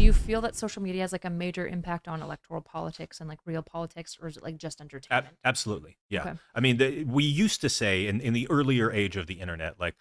do you feel that social media has like a major impact on electoral politics and like real politics, or is it like just entertainment? Absolutely. Yeah. Okay. I mean, we used to say in the earlier age of the internet, like,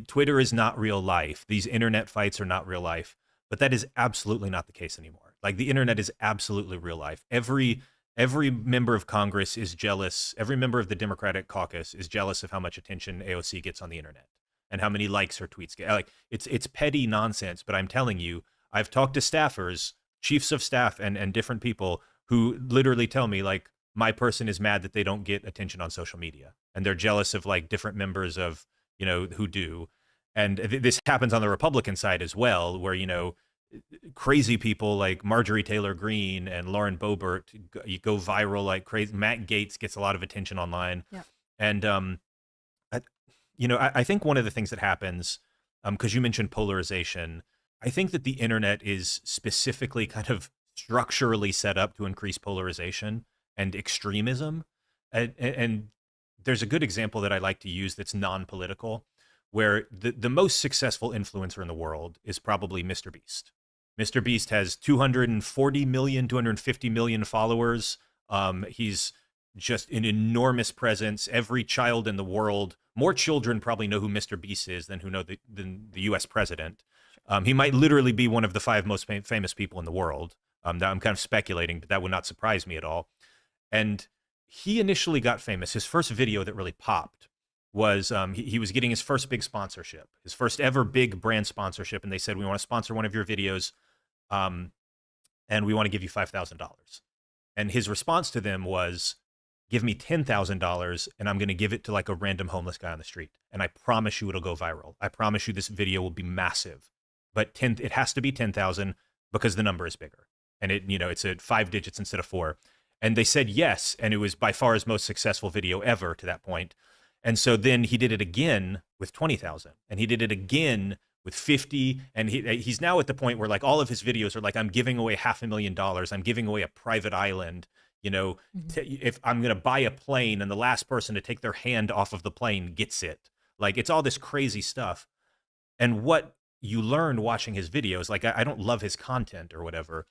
Twitter is not real life. These internet fights are not real life. But that is absolutely not the case anymore. Like, the internet is absolutely real life. Every member of Congress is jealous. Every member of the Democratic caucus is jealous of how much attention AOC gets on the internet and how many likes her tweets get. Like, it's petty nonsense, but I'm telling you, I've talked to staffers, chiefs of staff, and different people who literally tell me, like, my person is mad that they don't get attention on social media, and they're jealous of like different members of, who do. And this happens on the Republican side as well, where, crazy people like Marjorie Taylor Greene and Lauren Boebert you go viral like crazy. Matt Gaetz gets a lot of attention online. Yeah. And I, I think one of the things that happens, because you mentioned polarization, I think that the internet is specifically kind of structurally set up to increase polarization and extremism. And there's a good example that I like to use that's non-political, where the most successful influencer in the world is probably Mr. Beast. Mr. Beast has 240 million, 250 million followers. He's just an enormous presence. Every child in the world, more children probably know who Mr. Beast is than the U.S. president. He might literally be one of the 5 most famous people in the world. I'm kind of speculating, but that would not surprise me at all. And he initially got famous. His first video that really popped was he was getting his first big sponsorship, his first ever big brand sponsorship. And they said, we want to sponsor one of your videos, and we want to give you $5,000. And his response to them was, give me $10,000 and I'm going to give it to like a random homeless guy on the street. And I promise you it'll go viral. I promise you this video will be massive. But it has to be 10,000 because the number is bigger. And it's at 5 digits instead of 4. And they said yes. And it was by far his most successful video ever to that point. And so then he did it again with 20,000, and he did it again with 50. And he's now at the point where like all of his videos are like, I'm giving away $500,000. I'm giving away a private island. If I'm going to buy a plane and the last person to take their hand off of the plane gets it. Like, it's all this crazy stuff. And what you learn watching his videos, like I don't love his content or whatever,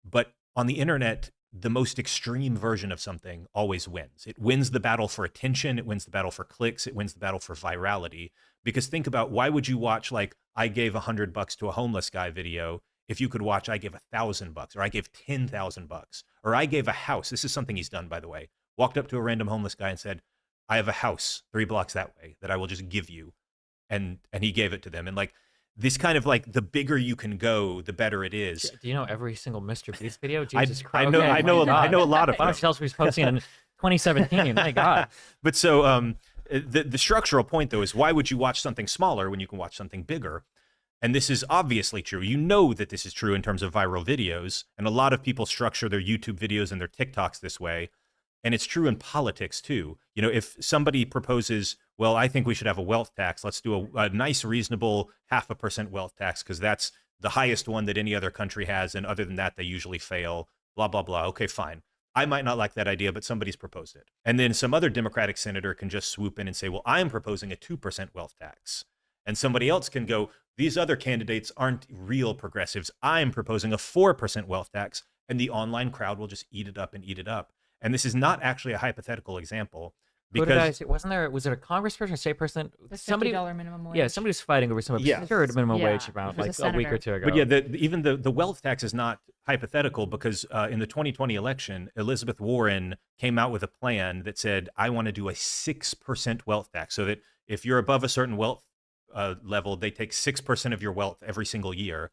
but on the internet, the most extreme version of something always wins. It wins the battle for attention. It wins the battle for clicks. It wins the battle for virality. Because think about, why would you watch like I gave $100 to a homeless guy video if you could watch I gave $1,000 or I gave $10,000 or I gave a house? This is something he's done, by the way. Walked up to a random homeless guy and said, I have a house 3 blocks that way that I will just give you. And he gave it to them. And like, this kind of like, the bigger you can go, the better it is. Do you know every single Mr. Beast video? Jesus Christ. I know a lot of them. How much else was posting in 2017? My God. But so the structural point, though, is why would you watch something smaller when you can watch something bigger? And this is obviously true. You know that this is true in terms of viral videos. And a lot of people structure their YouTube videos and their TikToks this way. And it's true in politics, too. If somebody proposes, well, I think we should have a wealth tax. Let's do a nice, reasonable 0.5% wealth tax because that's the highest one that any other country has. And other than that, they usually fail, blah, blah, blah. Okay, fine. I might not like that idea, but somebody's proposed it. And then some other Democratic senator can just swoop in and say, well, I'm proposing a 2% wealth tax. And somebody else can go, these other candidates aren't real progressives. I'm proposing a 4% wealth tax. And the online crowd will just eat it up and eat it up. And this is not actually a hypothetical example. Because was it a congressperson or state person? The somebody $50 minimum wage. Yeah, somebody was fighting over some absurd minimum wage amount like a week or two ago. But yeah, even the wealth tax is not hypothetical because in the 2020 election, Elizabeth Warren came out with a plan that said, I want to do a 6% wealth tax so that if you're above a certain wealth level, they take 6% of your wealth every single year.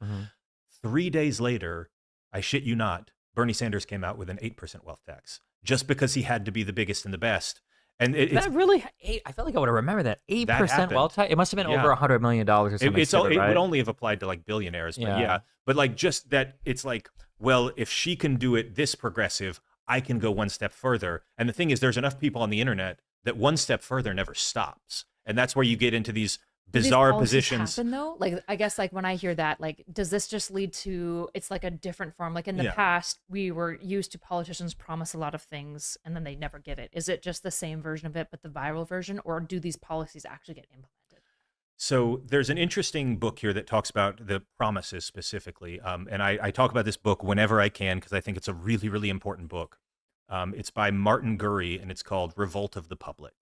3 days later, I shit you not, Bernie Sanders came out with an 8% wealth tax just because he had to be the biggest and the best. And that really, I felt like I would have remembered that 8% wealth tax. It must have been over $100 million or something. It would only have applied to like billionaires, but but like just that it's like, well, if she can do it this progressive, I can go one step further. And the thing is, there's enough people on the internet that one step further never stops, and that's where you get into these bizarre positions. Happen though, like I guess like when I hear that, like does this just lead to it's like a different form? Like in the past, we were used to politicians promise a lot of things and then they never give it. Is it just the same version of it but the viral version, or do these policies actually get implemented? So there's an interesting book here that talks about the promises specifically. And I talk about this book whenever I can because I think it's a really, really important book. It's by Martin Gurry and it's called Revolt of the Public.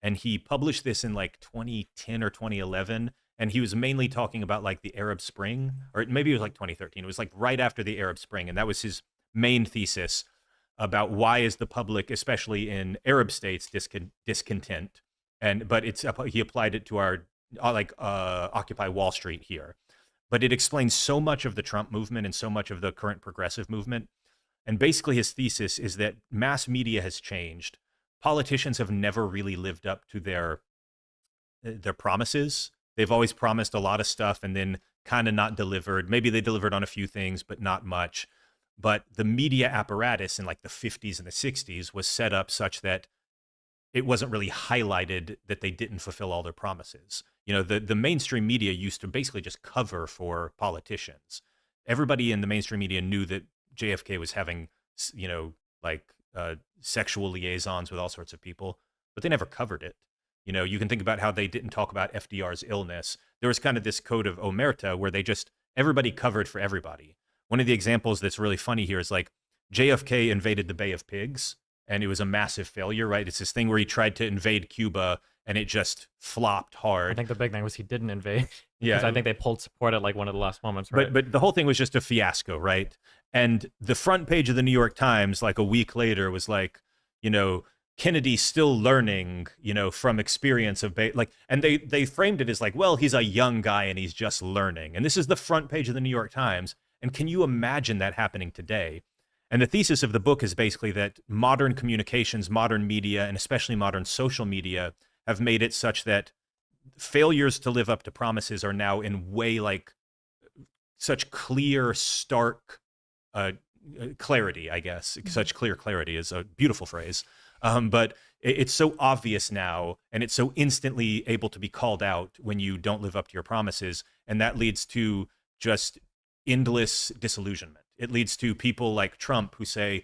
And he published this in like 2010 or 2011. And he was mainly talking about like the Arab Spring, or maybe it was like 2013. It was like right after the Arab Spring. And that was his main thesis about why is the public, especially in Arab states, discontent. But he applied it to our Occupy Wall Street here. But it explains so much of the Trump movement and so much of the current progressive movement. And basically his thesis is that mass media has changed. Politicians have never really lived up to their promises. They've always promised a lot of stuff and then kind of not delivered. Maybe they delivered on a few things, but not much. But the media apparatus in like the 50s and the 60s was set up such that it wasn't really highlighted that they didn't fulfill all their promises. You know, the mainstream media used to basically just cover for politicians. Everybody in the mainstream media knew that JFK was having, you know, like sexual liaisons with all sorts of people, but they never covered it. You know, you can think about how they didn't talk about FDR's illness. There was kind of this code of omerta where everybody covered for everybody. One of the examples that's really funny here is like JFK invaded the Bay of Pigs and it was a massive failure, right? It's this thing where he tried to invade Cuba and it just flopped hard. I think the big thing was he didn't invade. Yeah. Because I think they pulled support at like one of the last moments, right? But the whole thing was just a fiasco, right? And the front page of the New York Times, like a week later, was like, you know, Kennedy still learning, you know, from experience of and they framed it as like, well, he's a young guy and he's just learning. And this is the front page of the New York Times. And can you imagine that happening today? And the thesis of the book is basically that modern communications, modern media, and especially modern social media have made it such that failures to live up to promises are now in way like such clear, stark clarity, I guess. Such clear clarity is a beautiful phrase. But it's so obvious now, and it's so instantly able to be called out when you don't live up to your promises. And that leads to just endless disillusionment. It leads to people like Trump who say,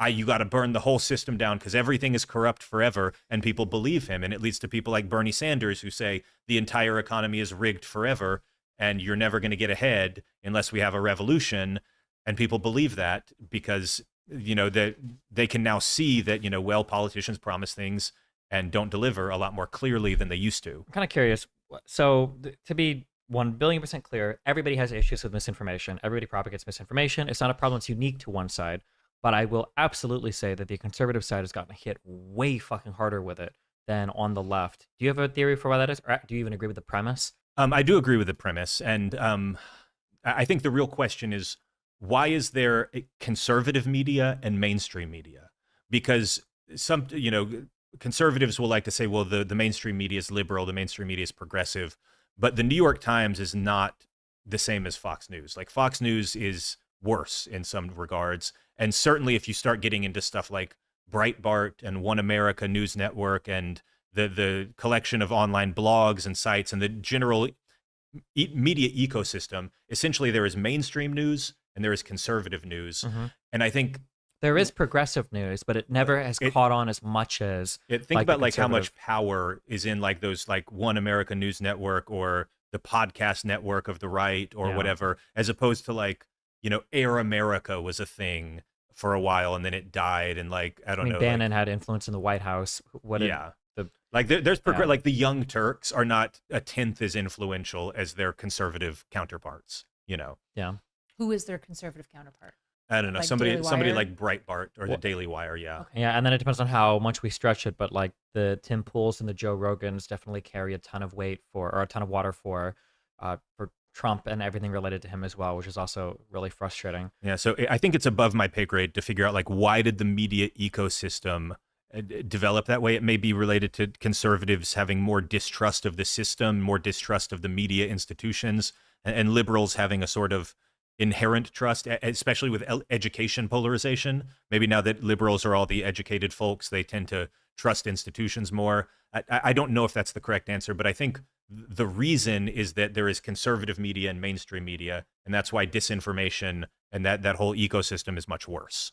you got to burn the whole system down because everything is corrupt forever, and people believe him. And it leads to people like Bernie Sanders who say the entire economy is rigged forever and you're never going to get ahead unless we have a revolution. And people believe that because, you know, that they can now see that, you know, well, politicians promise things and don't deliver a lot more clearly than they used to. I'm kind of curious. So to be 1,000,000,000% clear, everybody has issues with misinformation. Everybody propagates misinformation. It's not a problem that's unique to one side. But I will absolutely say that the conservative side has gotten hit way fucking harder with it than on the left. Do you have a theory for why that is? Or do you even agree with the premise? I do agree with the premise. And I think the real question is, why is there conservative media and mainstream media? Because some, you know, conservatives will like to say, well, the mainstream media is liberal, the mainstream media is progressive. But the New York Times is not the same as Fox News. Like Fox News is worse in some regards. And certainly if you start getting into stuff like Breitbart and One America News Network and the collection of online blogs and sites and the general media ecosystem, essentially there is mainstream news and there is conservative news. Mm-hmm. And I think there is progressive news, but it never has caught on as much as think about like how much power is in like those like One America News Network or the podcast network of the right or whatever, as opposed to like, you know, Air America was a thing for a while and then it died. And like, I don't know. Bannon had influence in the White House. There's like the Young Turks are not a tenth as influential as their conservative counterparts, you know? Yeah. Who is their conservative counterpart? I don't know. Like somebody like Breitbart or the Daily Wire. Yeah. Okay. Yeah. And then it depends on how much we stretch it. But like the Tim Pools and the Joe Rogans definitely carry a ton of weight or a ton of water for Trump and everything related to him as well, which is also really frustrating. Yeah. So I think it's above my pay grade to figure out like, why did the media ecosystem develop that way? It may be related to conservatives having more distrust of the system, more distrust of the media institutions, and liberals having a sort of inherent trust, especially with education polarization. Maybe now that liberals are all the educated folks, they tend to trust institutions more. I don't know if that's the correct answer, but I think the reason is that there is conservative media and mainstream media, and that's why disinformation and that whole ecosystem is much worse.